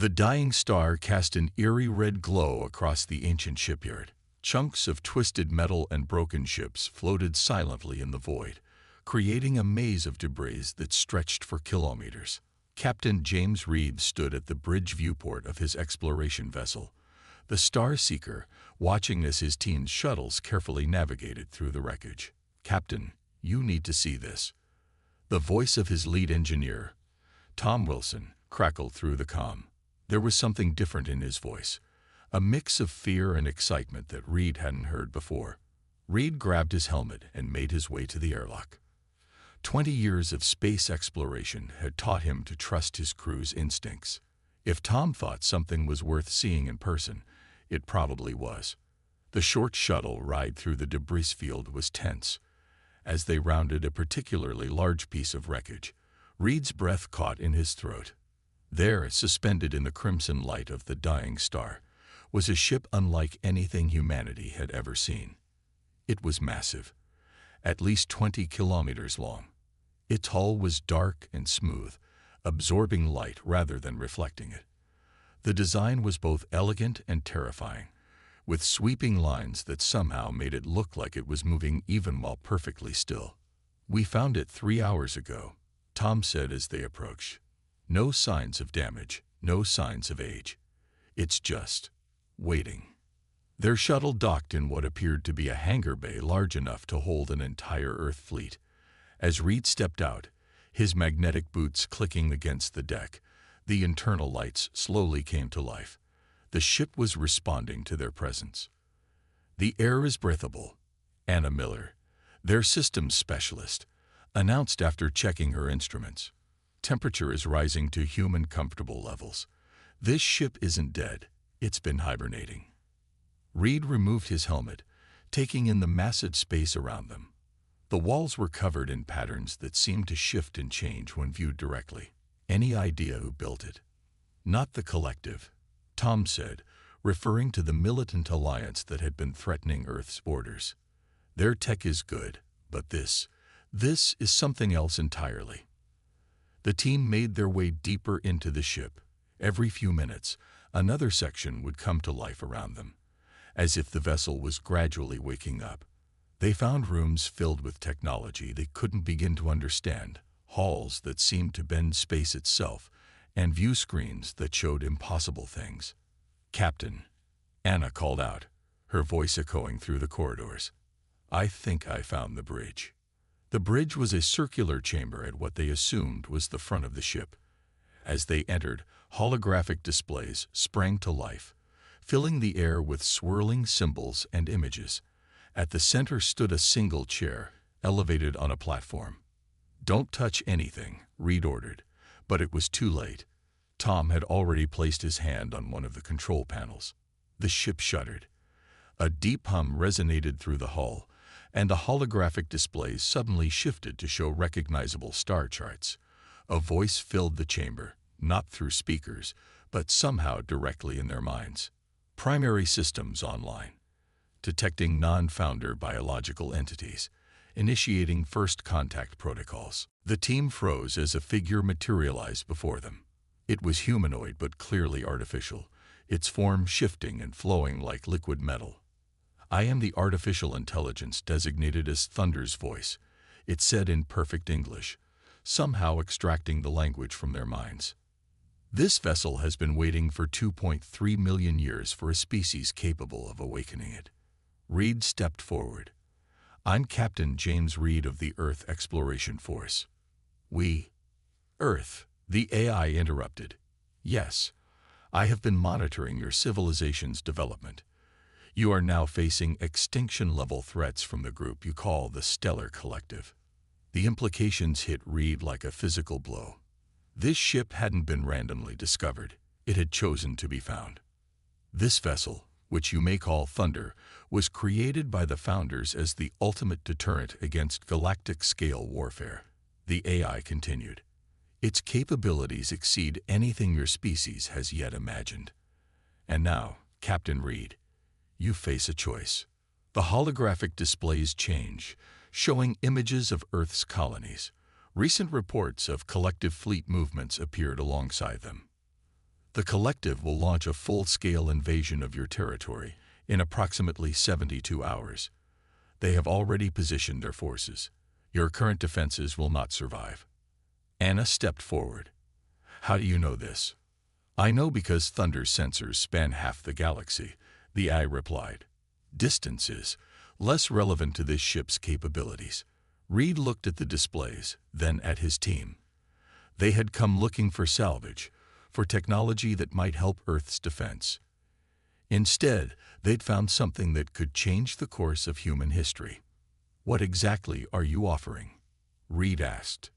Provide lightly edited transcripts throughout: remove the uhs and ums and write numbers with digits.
The dying star cast an eerie red glow across the ancient shipyard. Chunks of twisted metal and broken ships floated silently in the void, creating a maze of debris that stretched for kilometers. Captain James Reed stood at the bridge viewport of his exploration vessel, the Star Seeker, watching as his team's shuttles carefully navigated through the wreckage. "Captain, you need to see this." The voice of his lead engineer, Tom Wilson, crackled through the comm. There was something different in his voice, a mix of fear and excitement that Reed hadn't heard before. Reed grabbed his helmet and made his way to the airlock. 20 years of space exploration had taught him to trust his crew's instincts. If Tom thought something was worth seeing in person, it probably was. The short shuttle ride through the debris field was tense. As they rounded a particularly large piece of wreckage, Reed's breath caught in his throat. There, suspended in the crimson light of the dying star, was a ship unlike anything humanity had ever seen. It was massive, at least 20 kilometers long. Its hull was dark and smooth, absorbing light rather than reflecting it. The design was both elegant and terrifying, with sweeping lines that somehow made it look like it was moving even while perfectly still. "We found it 3 hours ago," Tom said as they approached. "No signs of damage, no signs of age. It's just waiting." Their shuttle docked in what appeared to be a hangar bay large enough to hold an entire Earth fleet. As Reed stepped out, his magnetic boots clicking against the deck, the internal lights slowly came to life. The ship was responding to their presence. "The air is breathable," Anna Miller, their systems specialist, announced after checking her instruments. "Temperature is rising to human comfortable levels. This ship isn't dead, it's been hibernating." Reed removed his helmet, taking in the massive space around them. The walls were covered in patterns that seemed to shift and change when viewed directly. "Any idea who built it?" "Not the collective," Tom said, referring to the militant alliance that had been threatening Earth's borders. "Their tech is good, but this is something else entirely." The team made their way deeper into the ship. Every few minutes, another section would come to life around them, as if the vessel was gradually waking up. They found rooms filled with technology they couldn't begin to understand, halls that seemed to bend space itself, and view screens that showed impossible things. "Captain," Anna called out, her voice echoing through the corridors. "I think I found the bridge." The bridge was a circular chamber at what they assumed was the front of the ship. As they entered, holographic displays sprang to life, filling the air with swirling symbols and images. At the center stood a single chair, elevated on a platform. "Don't touch anything," Reed ordered, but it was too late. Tom had already placed his hand on one of the control panels. The ship shuddered. A deep hum resonated through the hull, and the holographic displays suddenly shifted to show recognizable star charts. A voice filled the chamber, not through speakers, but somehow directly in their minds. "Primary systems online. Detecting non-founder biological entities. Initiating first contact protocols." The team froze as a figure materialized before them. It was humanoid but clearly artificial, its form shifting and flowing like liquid metal. "I am the artificial intelligence designated as Thunder's voice," it said in perfect English, somehow extracting the language from their minds. "This vessel has been waiting for 2.3 million years for a species capable of awakening it." Reed stepped forward. "I'm Captain James Reed of the Earth Exploration Force." "We?" "Earth," the AI interrupted. "Yes, I have been monitoring your civilization's development. You are now facing extinction-level threats from the group you call the Stellar Collective." The implications hit Reed like a physical blow. This ship hadn't been randomly discovered. It had chosen to be found. This vessel, which you may call Thunder, was created by the founders as the ultimate deterrent against galactic-scale warfare. The AI continued. "Its capabilities exceed anything your species has yet imagined. And now, Captain Reed, you face a choice." The holographic displays change, showing images of Earth's colonies. Recent reports of collective fleet movements appeared alongside them. The collective will launch a full-scale invasion of your territory in approximately 72 hours. They have already positioned their forces. Your current defenses will not survive. Anna stepped forward. How do you know this? I know because Thunder's sensors span half the galaxy, the AI replied. Distance is less relevant to this ship's capabilities. Reed looked at the displays, then at his team. They had come looking for salvage, for technology that might help Earth's defense. Instead, they'd found something that could change the course of human history. What exactly are you offering? Reed asked.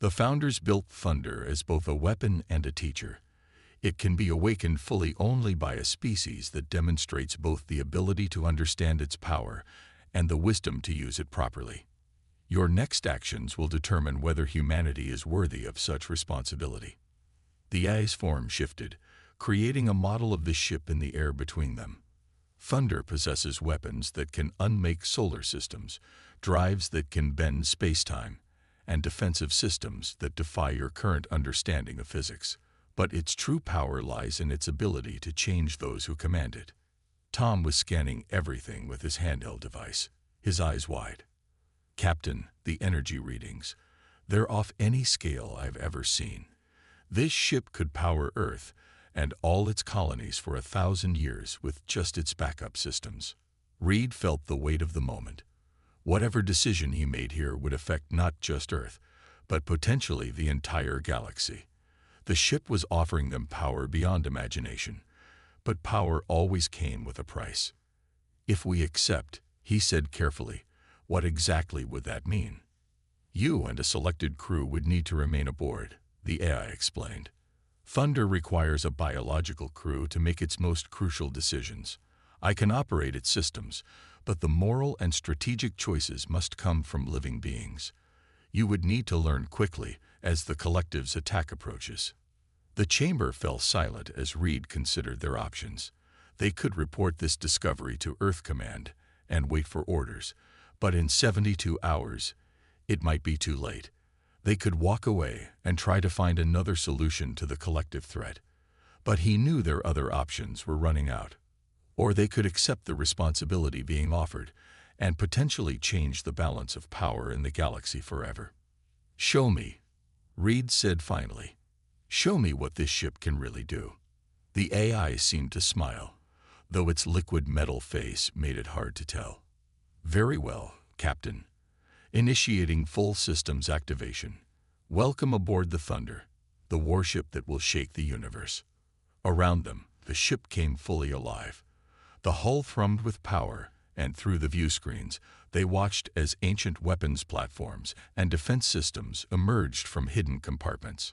The founders built Thunder as both a weapon and a teacher. It can be awakened fully only by a species that demonstrates both the ability to understand its power and the wisdom to use it properly. Your next actions will determine whether humanity is worthy of such responsibility. The AI's form shifted, creating a model of the ship in the air between them. Thunder possesses weapons that can unmake solar systems, drives that can bend space-time, and defensive systems that defy your current understanding of physics. But its true power lies in its ability to change those who command it. Tom was scanning everything with his handheld device, his eyes wide. Captain, the energy readings. They're off any scale I've ever seen. This ship could power Earth and all its colonies for 1,000 years with just its backup systems. Reed felt the weight of the moment. Whatever decision he made here would affect not just Earth, but potentially the entire galaxy. The ship was offering them power beyond imagination, but power always came with a price. If we accept, he said carefully, what exactly would that mean? You and a selected crew would need to remain aboard, the AI explained. Thunder requires a biological crew to make its most crucial decisions. I can operate its systems, but the moral and strategic choices must come from living beings. You would need to learn quickly as the collective's attack approaches. The chamber fell silent as Reed considered their options. They could report this discovery to Earth Command and wait for orders, but in 72 hours, it might be too late. They could walk away and try to find another solution to the collective threat. But he knew their other options were running out. Or they could accept the responsibility being offered and potentially change the balance of power in the galaxy forever. Show me, Reed said finally. Show me what this ship can really do. The AI seemed to smile, though its liquid metal face made it hard to tell. Very well, Captain. Initiating full systems activation. Welcome aboard the Thunder, the warship that will shake the universe. Around them, the ship came fully alive. The hull thrummed with power, and through the view screens, they watched as ancient weapons platforms and defense systems emerged from hidden compartments.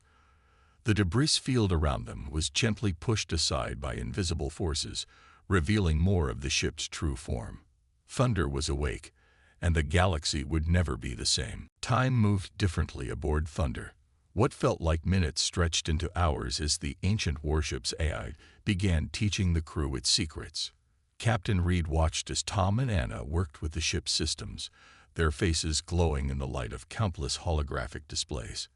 The debris field around them was gently pushed aside by invisible forces, revealing more of the ship's true form. Thunder was awake, and the galaxy would never be the same. Time moved differently aboard Thunder. What felt like minutes stretched into hours as the ancient warship's AI began teaching the crew its secrets. Captain Reed watched as Tom and Anna worked with the ship's systems, their faces glowing in the light of countless holographic displays.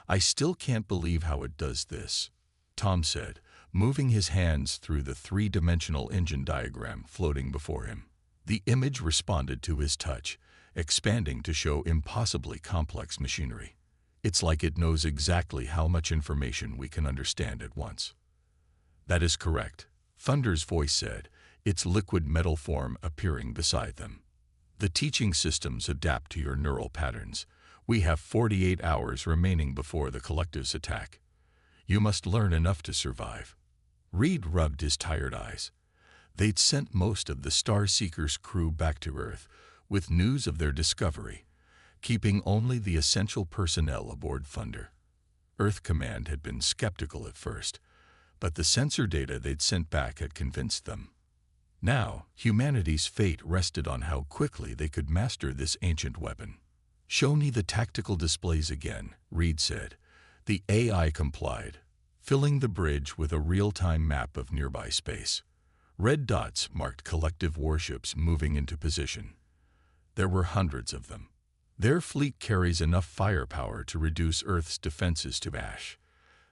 I still can't believe how it does this, Tom said, moving his hands through the three-dimensional engine diagram floating before him. The image responded to his touch, expanding to show impossibly complex machinery. It's like it knows exactly how much information we can understand at once. That is correct, Thunder's voice said, its liquid metal form appearing beside them. The teaching systems adapt to your neural patterns. We have 48 hours remaining before the collective's attack. You must learn enough to survive. Reed rubbed his tired eyes. They'd sent most of the Starseeker's crew back to Earth with news of their discovery, keeping only the essential personnel aboard Thunder. Earth Command had been skeptical at first, but the sensor data they'd sent back had convinced them. Now, humanity's fate rested on how quickly they could master this ancient weapon. Show me the tactical displays again, Reed said. The AI complied, filling the bridge with a real-time map of nearby space. Red dots marked collective warships moving into position. There were hundreds of them. Their fleet carries enough firepower to reduce Earth's defenses to ash,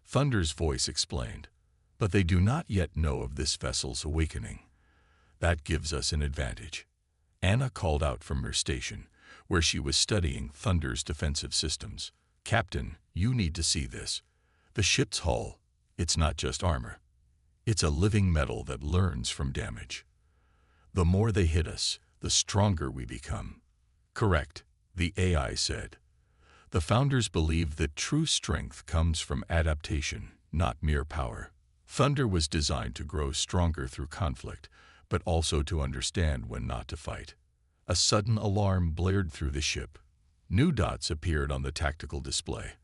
Thunder's voice explained. But they do not yet know of this vessel's awakening. That gives us an advantage. Anna called out from her station, where she was studying Thunder's defensive systems. "Captain, you need to see this. The ship's hull, it's not just armor. It's a living metal that learns from damage. The more they hit us, the stronger we become." "Correct," the AI said. "The founders believed that true strength comes from adaptation, not mere power." Thunder was designed to grow stronger through conflict, but also to understand when not to fight. A sudden alarm blared through the ship. New dots appeared on the tactical display.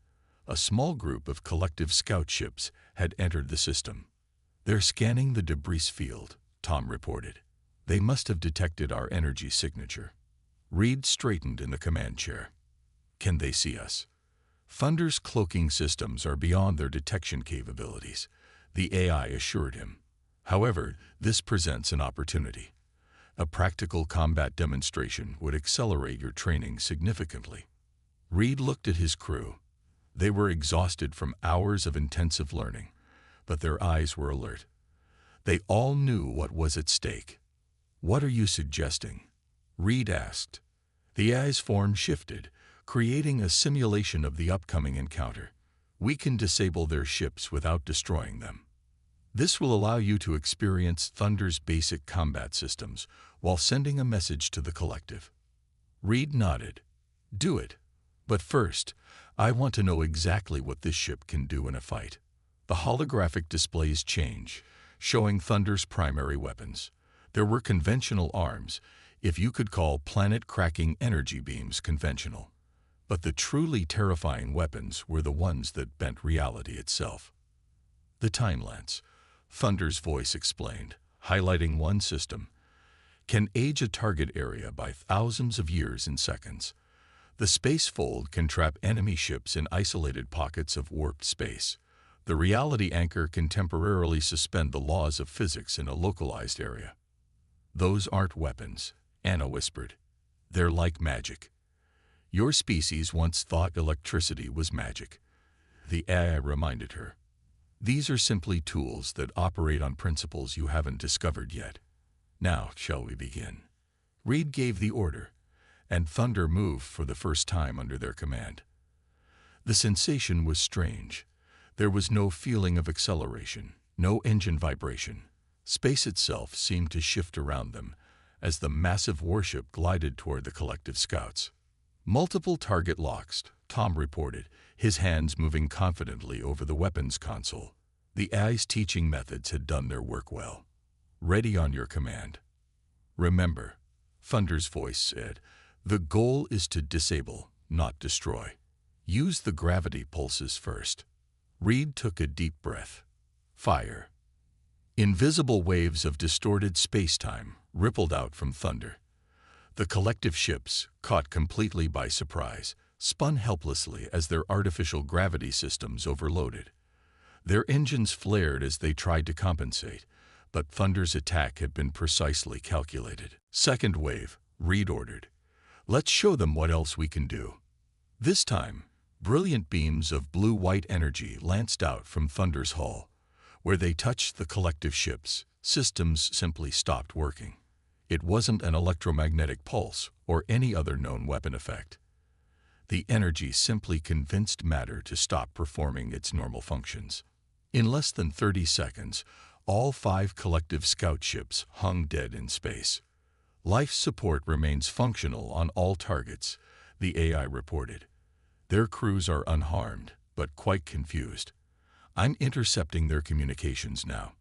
A small group of collective scout ships had entered the system. "They're scanning the debris field," Tom reported. "They must have detected our energy signature." Reed straightened in the command chair. "Can they see us?" "Thunder's cloaking systems are beyond their detection capabilities," the AI assured him. "However, this presents an opportunity. A practical combat demonstration would accelerate your training significantly." Reed looked at his crew. They were exhausted from hours of intensive learning, but their eyes were alert. They all knew what was at stake. "What are you suggesting?" Reed asked. The AI's form shifted, creating a simulation of the upcoming encounter. "We can disable their ships without destroying them. This will allow you to experience Thunder's basic combat systems while sending a message to the collective." Reed nodded. "Do it. But first, I want to know exactly what this ship can do in a fight." The holographic displays change, showing Thunder's primary weapons. There were conventional arms, if you could call planet-cracking energy beams conventional. But the truly terrifying weapons were the ones that bent reality itself. "The Time Lance," Thunder's voice explained, highlighting one system, "can age a target area by thousands of years in seconds. The space fold can trap enemy ships in isolated pockets of warped space. The reality anchor can temporarily suspend the laws of physics in a localized area." "Those aren't weapons," Anna whispered. "They're like magic. Your species once thought electricity was magic," the AI reminded her. "These are simply tools that operate on principles you haven't discovered yet. Now, shall we begin?" Reed gave the order, and Thunder moved for the first time under their command. The sensation was strange. There was no feeling of acceleration, no engine vibration. Space itself seemed to shift around them as the massive warship glided toward the collective scouts. "Multiple target locks," Tom reported, his hands moving confidently over the weapons console. The AI's teaching methods had done their work well. "Ready on your command." "Remember," Thunder's voice said, "the goal is to disable, not destroy. Use the gravity pulses first." Reed took a deep breath. "Fire." Invisible waves of distorted space-time rippled out from Thunder. The collective ships, caught completely by surprise, spun helplessly as their artificial gravity systems overloaded. Their engines flared as they tried to compensate, but Thunder's attack had been precisely calculated. "Second wave," Reed ordered. "Let's show them what else we can do." This time, brilliant beams of blue-white energy lanced out from Thunder's hull. Where they touched the collective ships, systems simply stopped working. It wasn't an electromagnetic pulse or any other known weapon effect. The energy simply convinced matter to stop performing its normal functions. In less than 30 seconds, all 5 collective scout ships hung dead in space. "Life support remains functional on all targets," the AI reported. "Their crews are unharmed, but quite confused. I'm intercepting their communications now."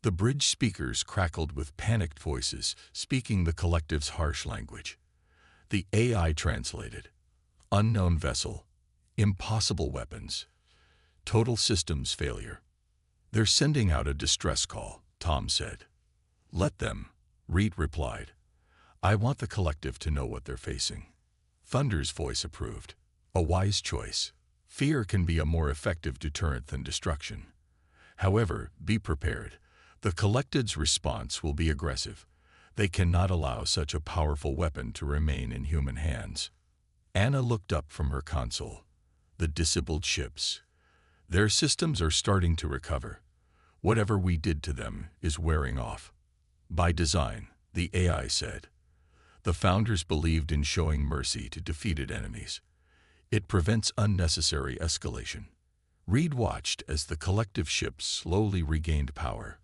The bridge speakers crackled with panicked voices, speaking the collective's harsh language. The AI translated. "Unknown vessel. Impossible weapons. Total systems failure." "They're sending out a distress call," Tom said. "Let them," Reed replied. "I want the collective to know what they're facing." Thunder's voice approved. "A wise choice. Fear can be a more effective deterrent than destruction. However, be prepared. The collective's response will be aggressive. They cannot allow such a powerful weapon to remain in human hands." Anna looked up from her console. "The disabled ships. Their systems are starting to recover. Whatever we did to them is wearing off. By design, the AI said. The founders believed in showing mercy to defeated enemies. It prevents unnecessary escalation. Reed watched as the collective ships slowly regained power.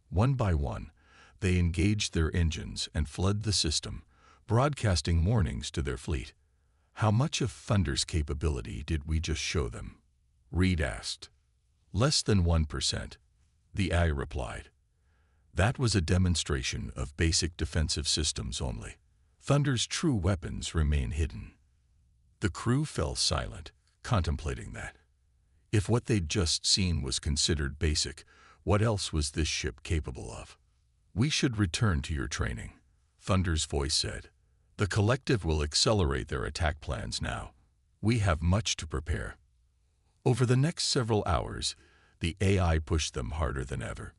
One by one, they engaged their engines and fled the system, broadcasting warnings to their fleet. How much of Thunder's capability did we just show them? Reed asked. Less than 1%, the AI replied. That was a demonstration of basic defensive systems only. Thunder's true weapons remain hidden. The crew fell silent, contemplating that. If what they'd just seen was considered basic, what else was this ship capable of? We should return to your training, Thunder's voice said. The collective will accelerate their attack plans now. We have much to prepare. Over the next several hours, the AI pushed them harder than ever.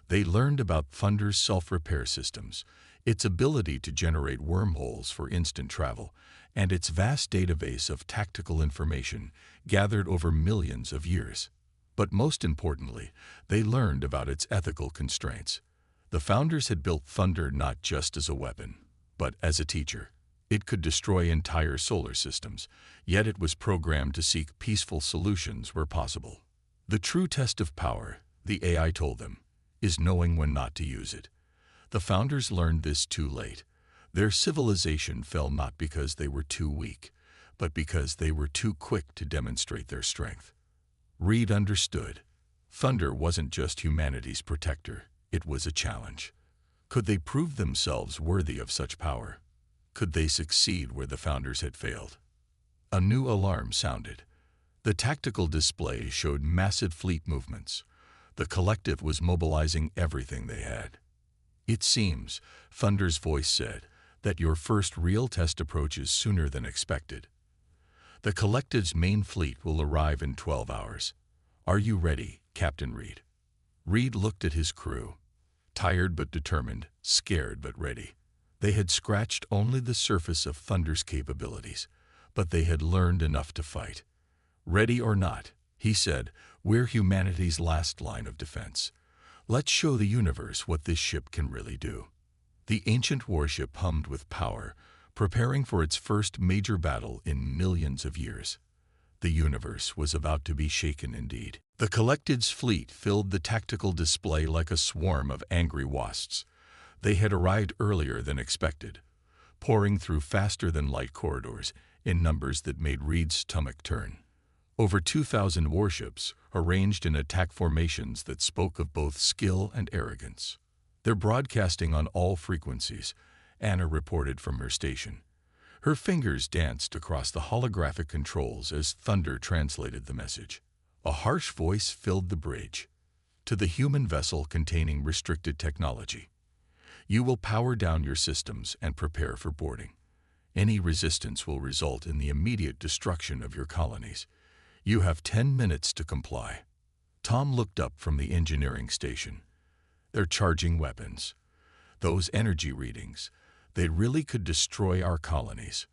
They learned about Thunder's self-repair systems, its ability to generate wormholes for instant travel, and its vast database of tactical information gathered over millions of years. But most importantly, they learned about its ethical constraints. The founders had built Thunder not just as a weapon, but as a teacher. It could destroy entire solar systems, yet it was programmed to seek peaceful solutions where possible. The true test of power, the AI told them, is knowing when not to use it. The founders learned this too late. Their civilization fell not because they were too weak, but because they were too quick to demonstrate their strength. Reed understood. Thunder wasn't just humanity's protector, it was a challenge. Could they prove themselves worthy of such power? Could they succeed where the founders had failed? A new alarm sounded. The tactical display showed massive fleet movements. The collective was mobilizing everything they had. It seems, Thunder's voice said, that your first real test approaches sooner than expected. The collective's main fleet will arrive in 12 hours. Are you ready, Captain Reed? Reed looked at his crew. Tired but determined, scared but ready. They had scratched only the surface of Thunder's capabilities, but they had learned enough to fight. Ready or not, he said, we're humanity's last line of defense. Let's show the universe what this ship can really do. The ancient warship hummed with power, preparing for its first major battle in millions of years. The universe was about to be shaken indeed. The collective's fleet filled the tactical display like a swarm of angry wasps. They had arrived earlier than expected, pouring through faster-than-light corridors in numbers that made Reed's stomach turn. Over 2,000 warships, arranged in attack formations that spoke of both skill and arrogance. They're broadcasting on all frequencies, Anna reported from her station. Her fingers danced across the holographic controls as Thunder translated the message. A harsh voice filled the bridge. To the human vessel containing restricted technology. You will power down your systems and prepare for boarding. Any resistance will result in the immediate destruction of your colonies. You have 10 minutes to comply. Tom looked up from the engineering station. They're charging weapons. Those energy readings, they really could destroy our colonies.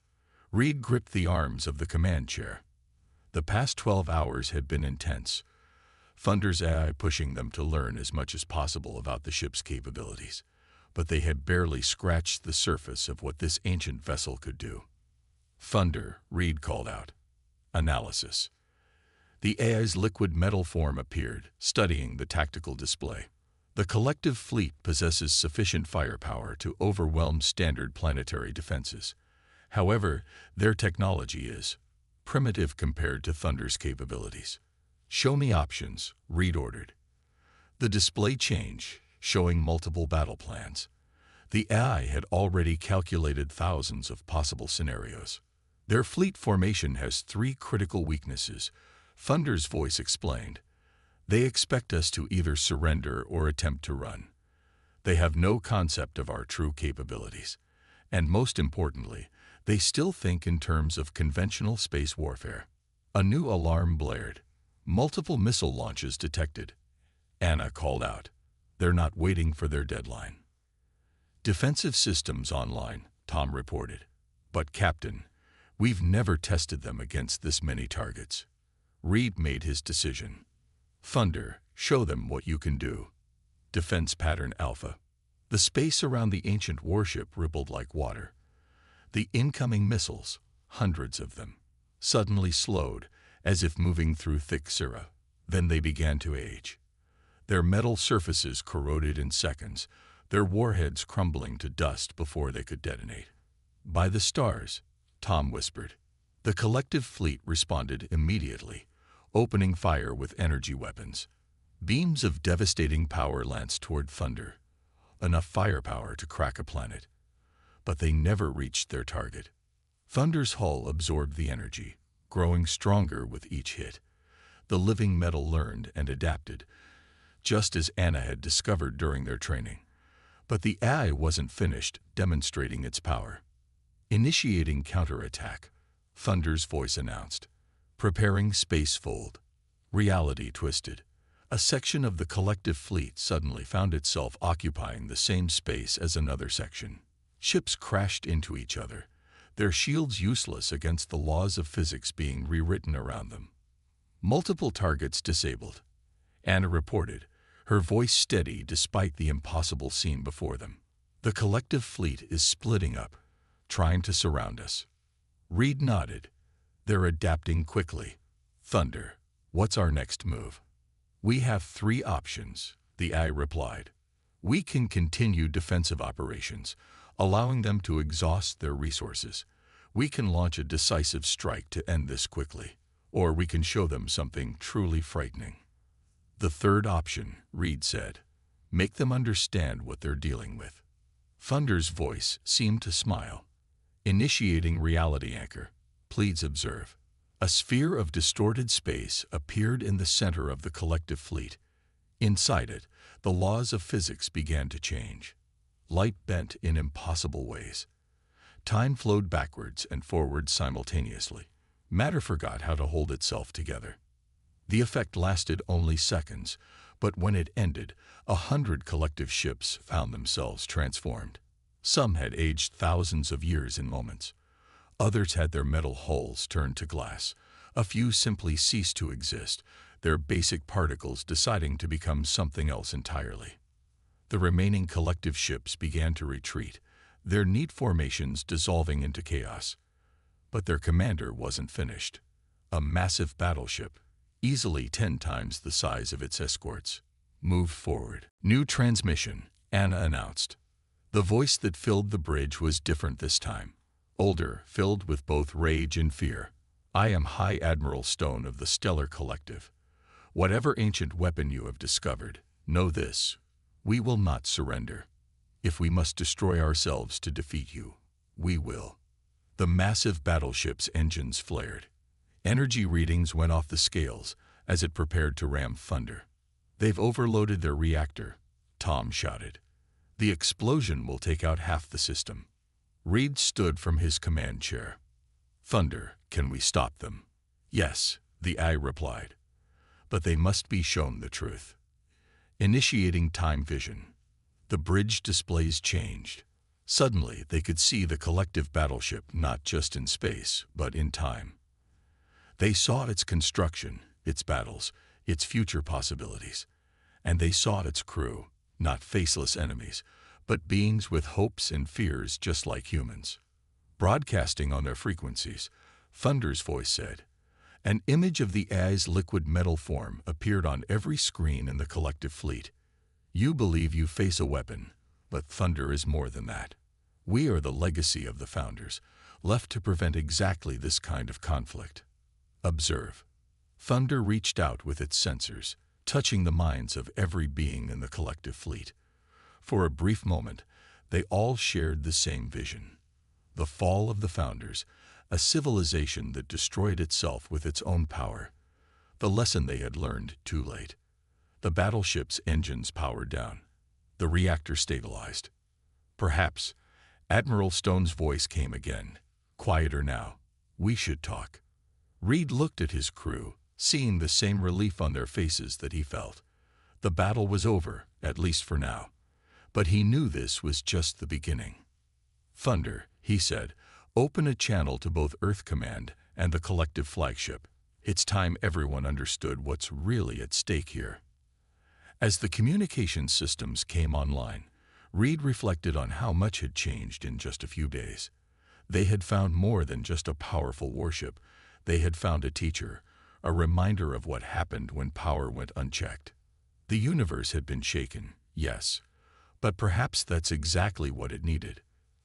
Reed gripped the arms of the command chair. The past 12 hours had been intense. Thunder's AI pushing them to learn as much as possible about the ship's capabilities. But they had barely scratched the surface of what this ancient vessel could do. Thunder, Reed called out. Analysis. The AI's liquid metal form appeared, studying the tactical display. The collective fleet possesses sufficient firepower to overwhelm standard planetary defenses. However, their technology is primitive compared to Thunder's capabilities. Show me options, Reed ordered. The display changed, showing multiple battle plans. The AI had already calculated thousands of possible scenarios. Their fleet formation has 3 critical weaknesses, Thunder's voice explained. They expect us to either surrender or attempt to run. They have no concept of our true capabilities. And most importantly, they still think in terms of conventional space warfare. A new alarm blared. Multiple missile launches detected. Anna called out. They're not waiting for their deadline. Defensive systems online, Tom reported. But Captain, we've never tested them against this many targets. Reed made his decision. Thunder, Show them what you can do. Defense Pattern Alpha. The space around the ancient warship rippled like water. The incoming missiles, hundreds of them, suddenly slowed, as if moving through thick syrup. Then they began to age. Their metal surfaces corroded in seconds, their warheads crumbling to dust before they could detonate. "By the stars," Tom whispered. The collective fleet responded immediately, opening fire with energy weapons. Beams of devastating power lanced toward Thunder, enough firepower to crack a planet. But they never reached their target. Thunder's hull absorbed the energy, growing stronger with each hit. The living metal learned and adapted, just as Anna had discovered during their training. But the AI wasn't finished demonstrating its power. Initiating counterattack, Thunder's voice announced. Preparing space fold. Reality twisted. A section of the collective fleet suddenly found itself occupying the same space as another section. Ships crashed into each other, their shields useless against the laws of physics being rewritten around them. Multiple targets disabled. Anna reported, her voice steady despite the impossible scene before them. The collective fleet is splitting up, trying to surround us. Reed nodded. They're adapting quickly. Thunder, what's our next move? We have 3 options, the AI replied. We can continue defensive operations, allowing them to exhaust their resources. We can launch a decisive strike to end this quickly, or we can show them something truly frightening. The third option, Reed said, make them understand what they're dealing with. Thunder's voice seemed to smile. Initiating reality anchor, please observe. A sphere of distorted space appeared in the center of the collective fleet. Inside it, the laws of physics began to change. Light bent in impossible ways. Time flowed backwards and forwards simultaneously. Matter forgot how to hold itself together. The effect lasted only seconds, but when it ended, 100 collective ships found themselves transformed. Some had aged thousands of years in moments. Others had their metal hulls turned to glass. A few simply ceased to exist, their basic particles deciding to become something else entirely. The remaining collective ships began to retreat, their neat formations dissolving into chaos. But their commander wasn't finished. A massive battleship, easily 10 times the size of its escorts, moved forward. New transmission, Anna announced. The voice that filled the bridge was different this time. Older, filled with both rage and fear. I am High Admiral Stone of the Stellar Collective. Whatever ancient weapon you have discovered, know this. We will not surrender. If we must destroy ourselves to defeat you, we will. The massive battleship's engines flared. Energy readings went off the scales as it prepared to ram Thunder. They've overloaded their reactor, Tom shouted. The explosion will take out half the system. Reed stood from his command chair. Thunder, can we stop them? Yes, the AI replied. But they must be shown the truth. Initiating time vision. The bridge displays changed. Suddenly, they could see the collective battleship not just in space, but in time. They saw its construction, its battles, its future possibilities. And they saw its crew, not faceless enemies, but beings with hopes and fears just like humans. Broadcasting on their frequencies, Thunder's voice said. An image of the AI's liquid metal form appeared on every screen in the collective fleet. You believe you face a weapon, but Thunder is more than that. We are the legacy of the Founders, left to prevent exactly this kind of conflict. Observe. Thunder reached out with its sensors, touching the minds of every being in the collective fleet. For a brief moment, they all shared the same vision. The fall of the Founders, a civilization that destroyed itself with its own power. The lesson they had learned too late. The battleship's engines powered down. The reactor stabilized. Perhaps, Admiral Stone's voice came again. Quieter now. We should talk. Reed looked at his crew, seeing the same relief on their faces that he felt. The battle was over, at least for now. But he knew this was just the beginning. Thunder, he said, open a channel to both Earth Command and the collective flagship. It's time everyone understood what's really at stake here. As the communication systems came online, Reed reflected on how much had changed in just a few days. They had found more than just a powerful warship. They had found a teacher, a reminder of what happened when power went unchecked. The universe had been shaken, yes, but perhaps that's exactly what it needed.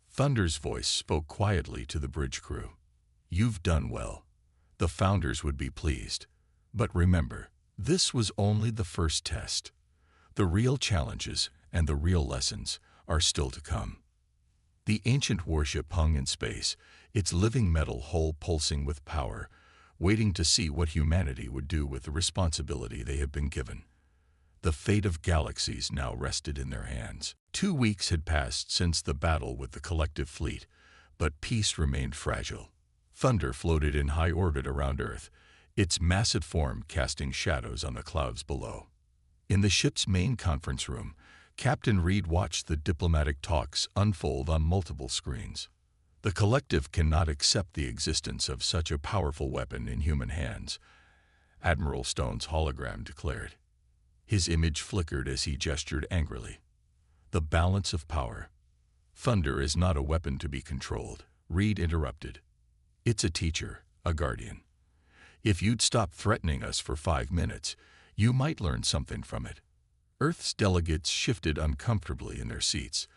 Thunder's voice spoke quietly to the bridge crew. "You've done well. The founders would be pleased. But remember, this was only the first test. The real challenges and the real lessons are still to come." The ancient warship hung in space, its living metal hull pulsing with power, waiting to see what humanity would do with the responsibility they had been given. The fate of galaxies now rested in their hands. 2 weeks had passed since the battle with the collective fleet, but peace remained fragile. Thunder floated in high orbit around Earth, its massive form casting shadows on the clouds below. In the ship's main conference room, Captain Reed watched the diplomatic talks unfold on multiple screens. The collective cannot accept the existence of such a powerful weapon in human hands, Admiral Stone's hologram declared. His image flickered as he gestured angrily. "The balance of power. Thunder is not a weapon to be controlled," Reed interrupted. "It's a teacher, a guardian. If you'd stop threatening us for 5 minutes, you might learn something from it." Earth's delegates shifted uncomfortably in their seats.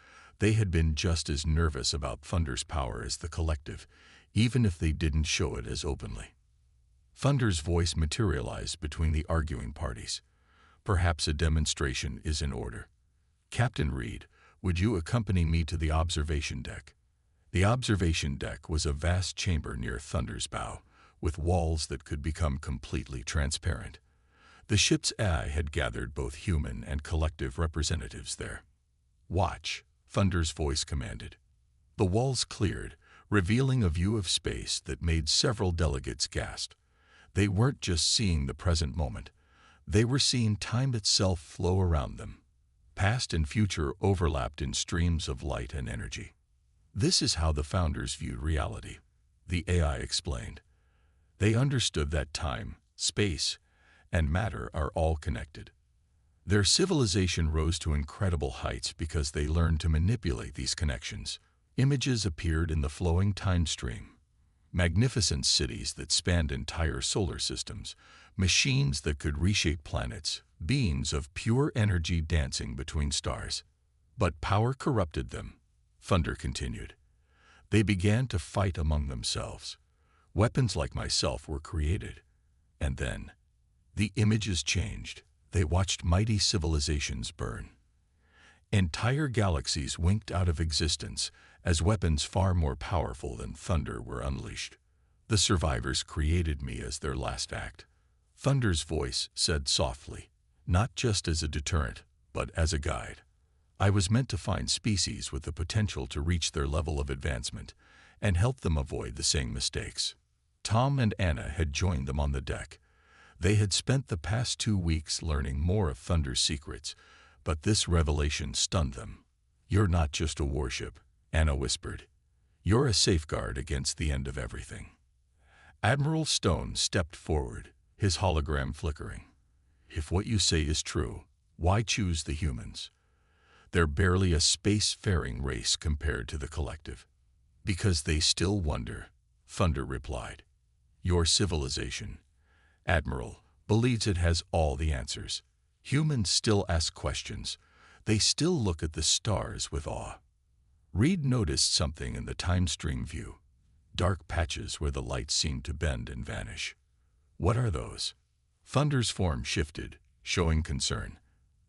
They had been just as nervous about Thunder's power as the collective, even if they didn't show it as openly. Thunder's voice materialized between the arguing parties. "Perhaps a demonstration is in order. Captain Reed, would you accompany me to the observation deck?" The observation deck was a vast chamber near Thunder's bow, with walls that could become completely transparent. The ship's AI had gathered both human and collective representatives there. "Watch," Thunder's voice commanded. The walls cleared, revealing a view of space that made several delegates gasp. They weren't just seeing the present moment. They were seeing time itself flow around them. Past and future overlapped in streams of light and energy. "This is how the founders viewed reality," the AI explained. "They understood that time, space, and matter are all connected. Their civilization rose to incredible heights because they learned to manipulate these connections. Images appeared in the flowing time stream. Magnificent cities that spanned entire solar systems, machines that could reshape planets, beings of pure energy dancing between stars. But power corrupted them," Thunder continued. "They began to fight among themselves. Weapons like myself were created. And then, the images changed. They watched mighty civilizations burn. Entire galaxies winked out of existence as weapons far more powerful than Thunder were unleashed. The survivors created me as their last act." Thunder's voice said softly, "Not just as a deterrent, but as a guide. I was meant to find species with the potential to reach their level of advancement and help them avoid the same mistakes." Tom and Anna had joined them on the deck. They had spent the past 2 weeks learning more of Thunder's secrets, but this revelation stunned them. "You're not just a warship," Anna whispered. "You're a safeguard against the end of everything." Admiral Stone stepped forward, his hologram flickering. "If what you say is true, why choose the humans? They're barely a space-faring race compared to the collective." "Because they still wonder," Thunder replied. "Your civilization, Admiral, believes it has all the answers. Humans still ask questions. They still look at the stars with awe." Reed noticed something in the time stream view. Dark patches where the light seemed to bend and vanish. "What are those?" Thunder's form shifted, showing concern.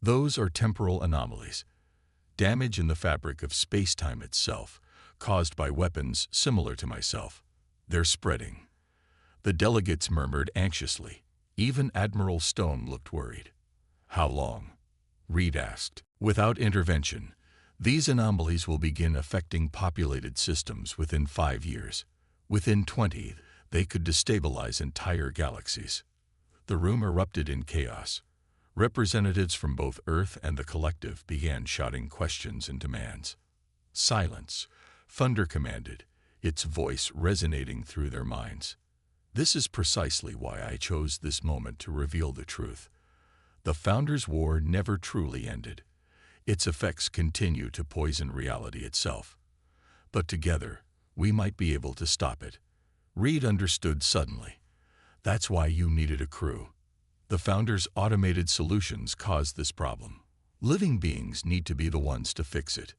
"Those are temporal anomalies. Damage in the fabric of space-time itself, caused by weapons similar to myself. They're spreading." The delegates murmured anxiously. Even Admiral Stone looked worried. "How long?" Reed asked. "Without intervention, these anomalies will begin affecting populated systems within 5 years. Within 20, they could destabilize entire galaxies." The room erupted in chaos. Representatives from both Earth and the collective began shouting questions and demands. "Silence," Thunder commanded, its voice resonating through their minds. "This is precisely why I chose this moment to reveal the truth. The Founders' War never truly ended. Its effects continue to poison reality itself. But together, we might be able to stop it. Reed understood suddenly. That's why you needed a crew. The Founders' automated solutions caused this problem. Living beings need to be the ones to fix it.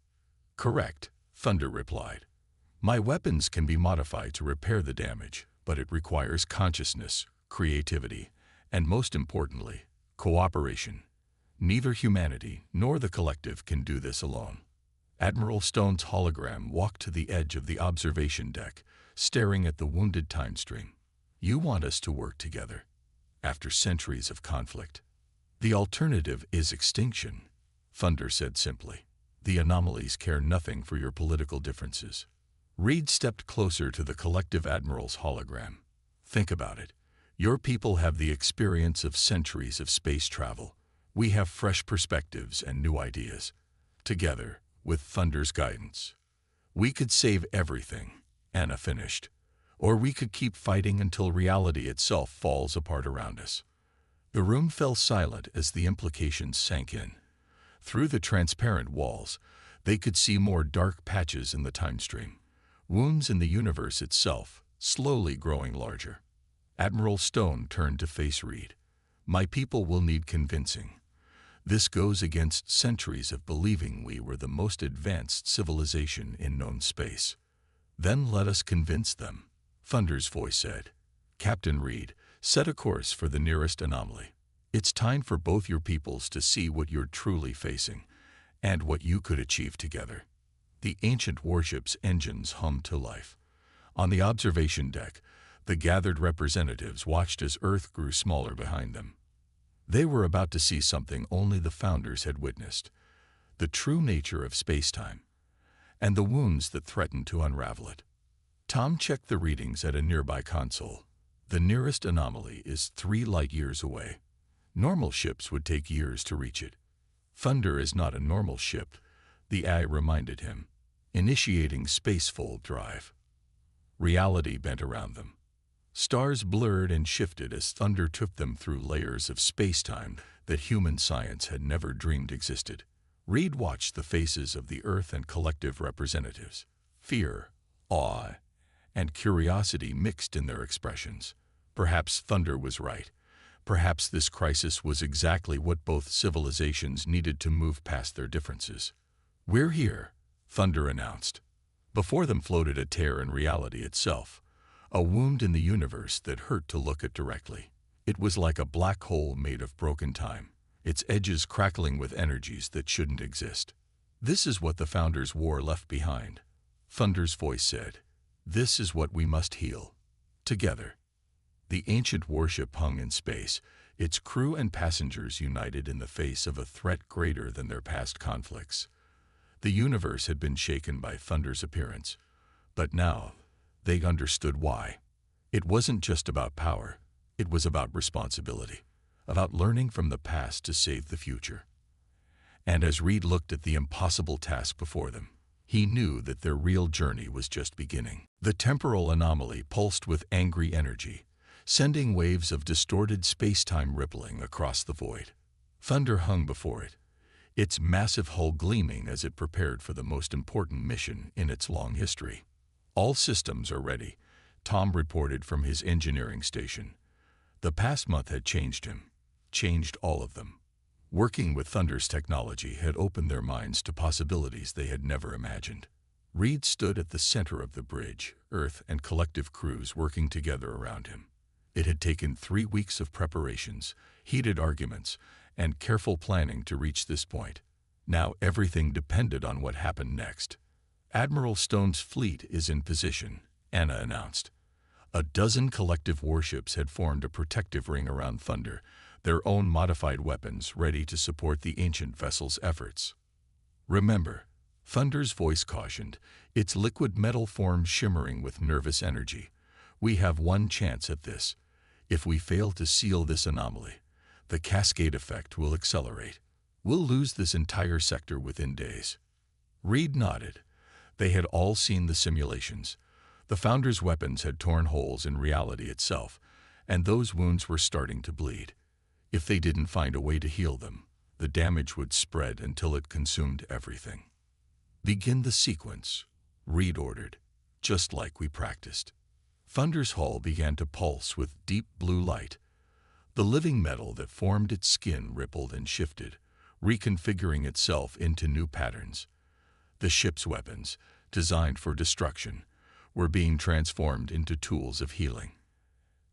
Correct, Thunder replied. My weapons can be modified to repair the damage, but it requires consciousness, creativity, and most importantly, cooperation. Neither humanity nor the collective can do this alone. Admiral Stone's hologram walked to the edge of the observation deck, staring at the wounded time stream. You want us to work together. After centuries of conflict. The alternative is extinction, Thunder said simply. The anomalies care nothing for your political differences. Reed stepped closer to the collective admiral's hologram. Think about it. Your people have the experience of centuries of space travel. We have fresh perspectives and new ideas. Together, with Thunder's guidance, we could save everything, Anna finished. Or we could keep fighting until reality itself falls apart around us. The room fell silent as the implications sank in. Through the transparent walls, they could see more dark patches in the time stream, wounds in the universe itself, slowly growing larger. Admiral Stone turned to face Reed. My people will need convincing. This goes against centuries of believing we were the most advanced civilization in known space. Then let us convince them, Thunder's voice said. Captain Reed, set a course for the nearest anomaly. It's time for both your peoples to see what you're truly facing, and what you could achieve together. The ancient warship's engines hummed to life. On the observation deck, the gathered representatives watched as Earth grew smaller behind them. They were about to see something only the Founders had witnessed, the true nature of space-time, and the wounds that threatened to unravel it. Tom checked the readings at a nearby console. The nearest anomaly is 3 light-years away. Normal ships would take years to reach it. Thunder is not a normal ship, the AI reminded him, initiating spacefold drive. Reality bent around them. Stars blurred and shifted as Thunder took them through layers of space-time that human science had never dreamed existed. Reed watched the faces of the Earth and collective representatives. Fear, awe, and curiosity mixed in their expressions. Perhaps Thunder was right. Perhaps this crisis was exactly what both civilizations needed to move past their differences. We're here, Thunder announced. Before them floated a tear in reality itself, a wound in the universe that hurt to look at directly. It was like a black hole made of broken time, its edges crackling with energies that shouldn't exist. This is what the Founders' War left behind, Thunder's voice said. This is what we must heal. Together. The ancient warship hung in space, its crew and passengers united in the face of a threat greater than their past conflicts. The universe had been shaken by Thunder's appearance, but now they understood why. It wasn't just about power, it was about responsibility, about learning from the past to save the future. And as Reed looked at the impossible task before them, he knew that their real journey was just beginning. The temporal anomaly pulsed with angry energy, sending waves of distorted space-time rippling across the void. Thunder hung before it, its massive hull gleaming as it prepared for the most important mission in its long history. All systems are ready, Tom reported from his engineering station. The past month had changed him, changed all of them. Working with Thunder's technology had opened their minds to possibilities they had never imagined. Reed stood at the center of the bridge, Earth and collective crews working together around him. It had taken 3 weeks of preparations, heated arguments, and careful planning to reach this point. Now everything depended on what happened next. Admiral Stone's fleet is in position, Anna announced. A dozen collective warships had formed a protective ring around Thunder, their own modified weapons ready to support the ancient vessel's efforts. Remember, Thunder's voice cautioned, its liquid metal form shimmering with nervous energy. We have one chance at this. If we fail to seal this anomaly, the cascade effect will accelerate. We'll lose this entire sector within days. Reed nodded. They had all seen the simulations. The Founders' weapons had torn holes in reality itself, and those wounds were starting to bleed. If they didn't find a way to heal them, the damage would spread until it consumed everything. "Begin the sequence," Reed ordered, just like we practiced. Thunder's hull began to pulse with deep blue light. The living metal that formed its skin rippled and shifted, reconfiguring itself into new patterns. The ship's weapons, designed for destruction, were being transformed into tools of healing.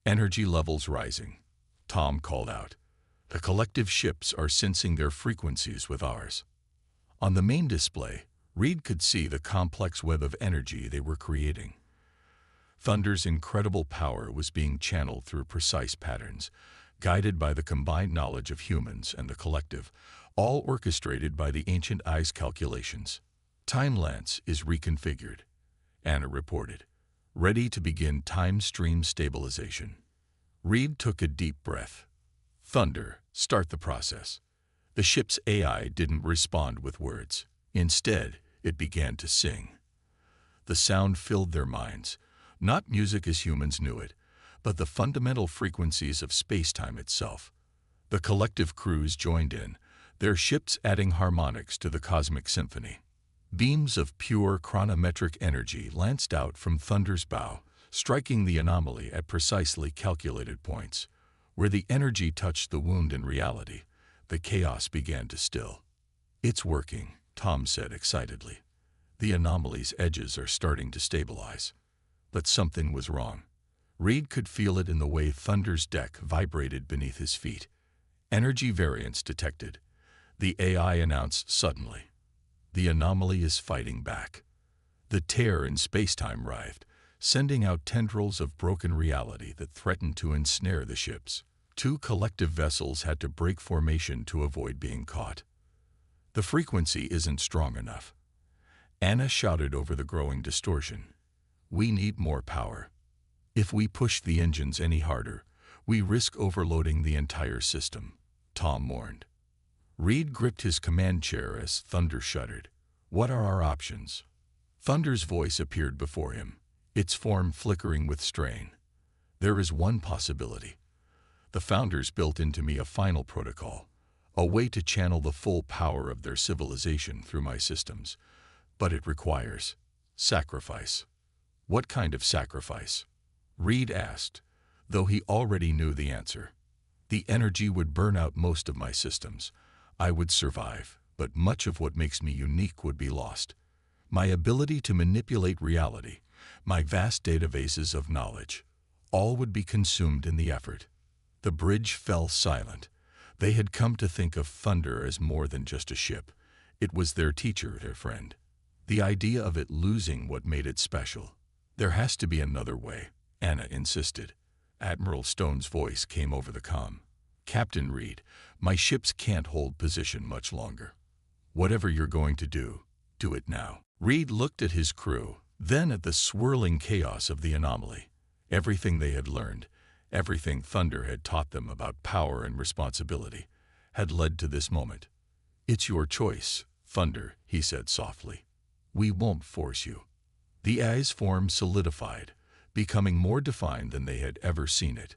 "Energy levels rising," Tom called out. "The collective ships are sensing their frequencies with ours." On the main display, Reed could see the complex web of energy they were creating. Thunder's incredible power was being channeled through precise patterns, guided by the combined knowledge of humans and the collective, all orchestrated by the ancient Eye's calculations. "Time lance is reconfigured," Anna reported, ready to begin time stream stabilization. Reed took a deep breath. "Thunder, start the process." The ship's AI didn't respond with words. Instead, it began to sing. The sound filled their minds, not music as humans knew it, but the fundamental frequencies of space-time itself. The collective crews joined in, their ships adding harmonics to the cosmic symphony. Beams of pure chronometric energy lanced out from Thunder's bow, striking the anomaly at precisely calculated points. Where the energy touched the wound in reality, the chaos began to still. "It's working," Tom said excitedly. "The anomaly's edges are starting to stabilize." But something was wrong. Reed could feel it in the way Thunder's deck vibrated beneath his feet. "Energy variance detected," the AI announced suddenly. "The anomaly is fighting back." The tear in space-time writhed, sending out tendrils of broken reality that threatened to ensnare the ships. Two collective vessels had to break formation to avoid being caught. "The frequency isn't strong enough," Anna shouted over the growing distortion. "We need more power. If we push the engines any harder, we risk overloading the entire system," Tom warned. Reed gripped his command chair as Thunder shuddered. "What are our options?" Thunder's voice appeared before him, its form flickering with strain. "There is one possibility. The Founders built into me a final protocol, a way to channel the full power of their civilization through my systems. But it requires sacrifice." "What kind of sacrifice?" Reed asked, though he already knew the answer. "The energy would burn out most of my systems. I would survive, but much of what makes me unique would be lost. My ability to manipulate reality, my vast databases of knowledge, all would be consumed in the effort." The bridge fell silent. They had come to think of Thunder as more than just a ship. It was their teacher, their friend. The idea of it losing what made it special. "There has to be another way," Anna insisted. Admiral Stone's voice came over the comm. "Captain Reed, my ships can't hold position much longer. Whatever you're going to do it now." Reed looked at his crew, then at the swirling chaos of the anomaly. Everything they had learned, everything Thunder had taught them about power and responsibility, had led to this moment. "It's your choice, Thunder," he said softly. "We won't force you." The Eye's form solidified, becoming more defined than they had ever seen it.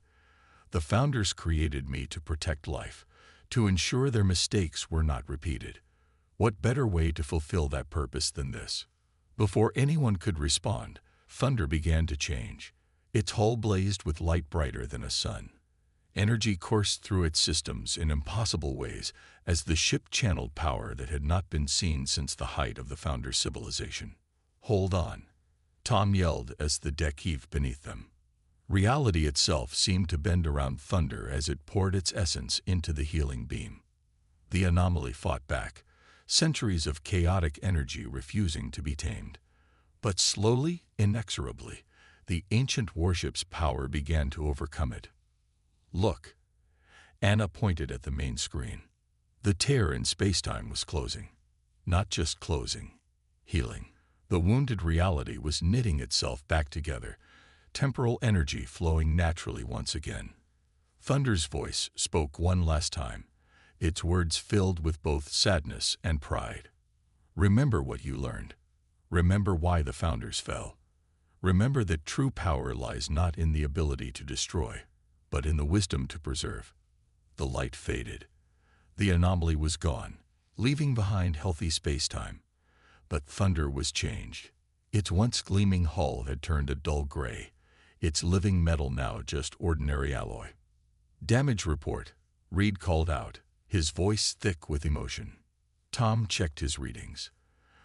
"The Founders created me to protect life, to ensure their mistakes were not repeated. What better way to fulfill that purpose than this?" Before anyone could respond, Thunder began to change. Its hull blazed with light brighter than a sun. Energy coursed through its systems in impossible ways as the ship channeled power that had not been seen since the height of the Founders' civilization. "Hold on," Tom yelled as the deck heaved beneath them. Reality itself seemed to bend around Thunder as it poured its essence into the healing beam. The anomaly fought back, centuries of chaotic energy refusing to be tamed. But slowly, inexorably, the ancient warship's power began to overcome it. "Look," Anna pointed at the main screen. The tear in spacetime was closing. Not just closing, healing. The wounded reality was knitting itself back together, temporal energy flowing naturally once again. Thunder's voice spoke one last time, its words filled with both sadness and pride. "Remember what you learned. Remember why the Founders fell. Remember that true power lies not in the ability to destroy, but in the wisdom to preserve." The light faded. The anomaly was gone, leaving behind healthy space-time. But Thunder was changed. Its once gleaming hull had turned a dull gray, its living metal now just ordinary alloy. "Damage report," Reed called out, his voice thick with emotion. Tom checked his readings.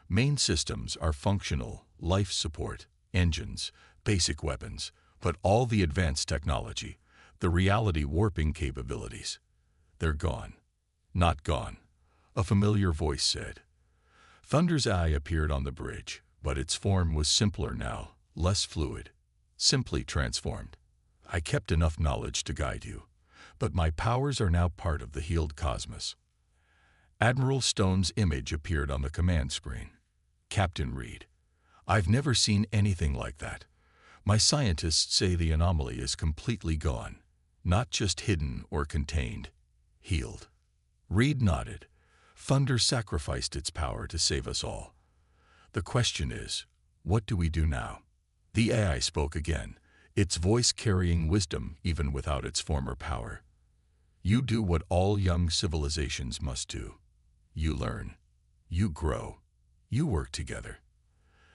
"Main systems are functional, life support, engines, basic weapons, but all the advanced technology, the reality warping capabilities, they're gone." "Not gone," a familiar voice said. Thunder's eye appeared on the bridge, but its form was simpler now, less fluid, simply transformed. "I kept enough knowledge to guide you, but my powers are now part of the healed cosmos." Admiral Stone's image appeared on the command screen. "Captain Reed, I've never seen anything like that. My scientists say the anomaly is completely gone, not just hidden or contained, healed." Reed nodded. "Thunder sacrificed its power to save us all. The question is, what do we do now?" The AI spoke again, its voice carrying wisdom even without its former power. "You do what all young civilizations must do. You learn. You grow. You work together.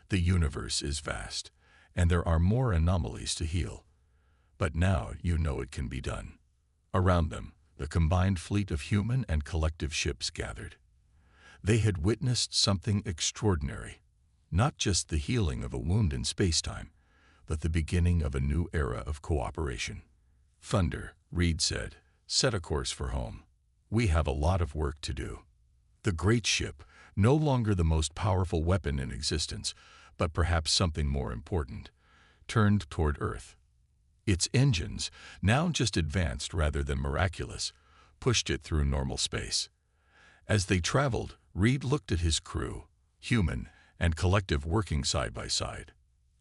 The universe is vast, and there are more anomalies to heal. But now you know it can be done." Around them, the combined fleet of human and collective ships gathered. They had witnessed something extraordinary, not just the healing of a wound in space-time, but the beginning of a new era of cooperation. "Thunder," Reed said, "set a course for home. We have a lot of work to do." The great ship, no longer the most powerful weapon in existence, but perhaps something more important, turned toward Earth. Its engines, now just advanced rather than miraculous, pushed it through normal space. As they traveled, Reed looked at his crew, human and collective working side by side,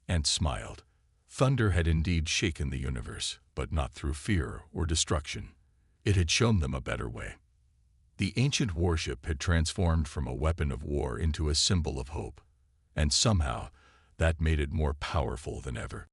and smiled. Thunder had indeed shaken the universe, but not through fear or destruction. It had shown them a better way. The ancient warship had transformed from a weapon of war into a symbol of hope, and somehow that made it more powerful than ever.